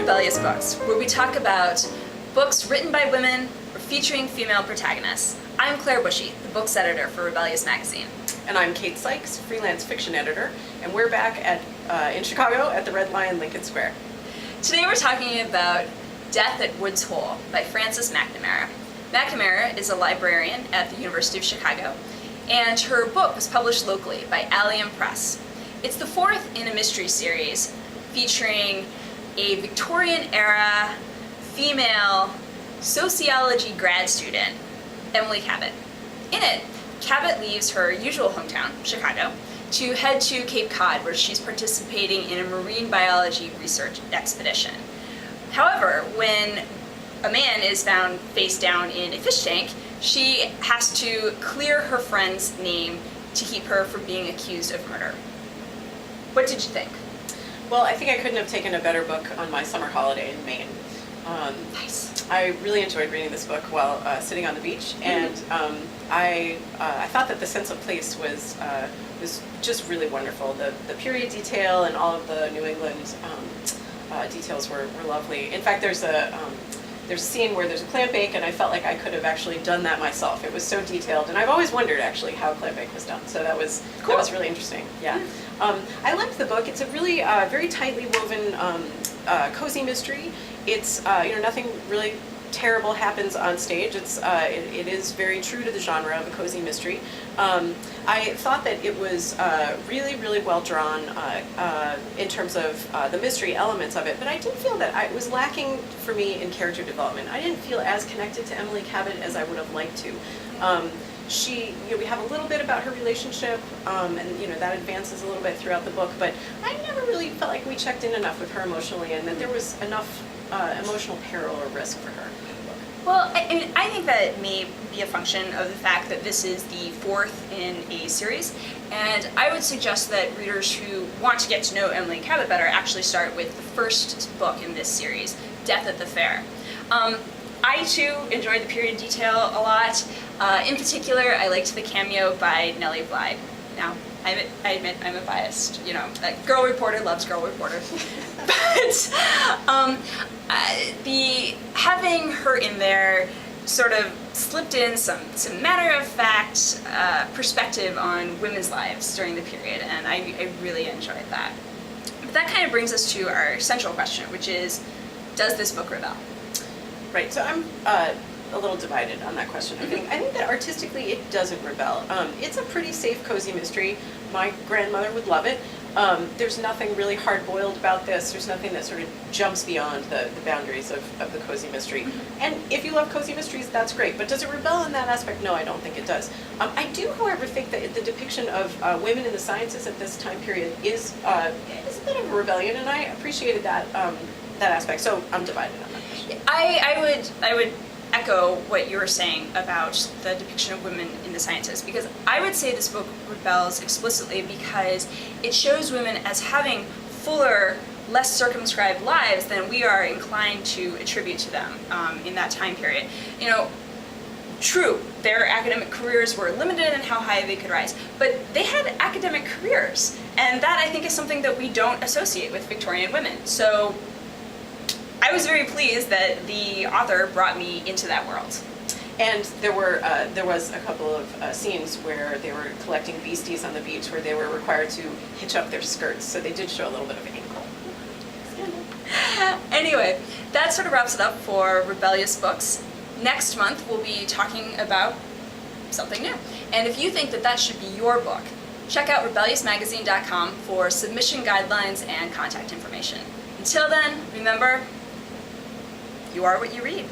Rebellious Books, where we talk about books written by women or featuring female protagonists. I'm Claire Bushy, the books editor for Rebellious magazine. And I'm Kate Sykes, freelance fiction editor, and we're back in Chicago at the Red Lion Lincoln Square. Today we're talking about Death at Woods Hole by Frances McNamara. McNamara is a librarian at the University of Chicago, and her book was published locally by Allium Press. It's the fourth in a mystery series featuring a Victorian-era female sociology grad student, Emily Cabot. In it, Cabot leaves her usual hometown, Chicago, to head to Cape Cod, where she's participating in a marine biology research expedition. However, when a man is found face down in a fish tank, she has to clear her friend's name to keep her from being accused of murder. What did you think? Well, I think I couldn't have taken a better book on my summer holiday in Maine. Nice. I really enjoyed reading this book while sitting on the beach, and I thought that the sense of place was just really wonderful. The period detail and all of the New England details were lovely. In fact, there's a scene where there's a clam bake, and I felt like I could have actually done that myself. It was so detailed, and I've always wondered actually how clam bake was done. So that was cool. That was really interesting. Yeah, I liked the book. It's a really very tightly woven, cozy mystery. It's nothing really terrible happens on stage. It is very true to the genre of a cozy mystery. I thought that it was really, really well drawn in terms of the mystery elements of it, but I did feel that it was lacking for me in character development. I didn't feel as connected to Emily Cabot as I would have liked to. We have a little bit about her relationship, and that advances a little bit throughout the book, but I never really felt like we checked in enough with her emotionally, and that there was enough emotional peril or risk for her. Well, I think that it may be a function of the fact that this is the fourth in a series, and I would suggest that readers who want to get to know Emily Cabot better actually start with the first book in this series, Death at the Fair. I too enjoyed the period detail a lot. In particular, I liked the cameo by Nellie Bly. Now, I admit I'm a biased, girl reporter loves girl reporter. But having her in there sort of slipped in some matter-of-fact perspective on women's lives during the period, and I really enjoyed that. But that kind of brings us to our central question, which is, does this book rebel? Right, so I'm a little divided on that question. I think that artistically it doesn't rebel. It's a pretty safe, cozy mystery. My grandmother would love it. There's nothing really hard-boiled about this. There's nothing that sort of jumps beyond the boundaries of the cozy mystery. And if you love cozy mysteries, that's great. But does it rebel in that aspect? No, I don't think it does. I do, however, think that the depiction of women in the sciences at this time period is a bit of a rebellion, and I appreciated that aspect. So I'm divided on that question. I would echo what you were saying about the depiction of women in the sciences, because I would say this book rebels explicitly because it shows women as having fuller, less circumscribed lives than we are inclined to attribute to them in that time period. True, their academic careers were limited in how high they could rise, but they had academic careers, and that I think is something that we don't associate with Victorian women. So I was very pleased that the author brought me into that world. And there was a couple of scenes where they were collecting beasties on the beach, where they were required to hitch up their skirts, so they did show a little bit of ankle. Anyway, that sort of wraps it up for Rebellious Books. Next month we'll be talking about something new. And if you think that should be your book, check out rebelliousmagazine.com for submission guidelines and contact information. Until then, remember, you are what you read.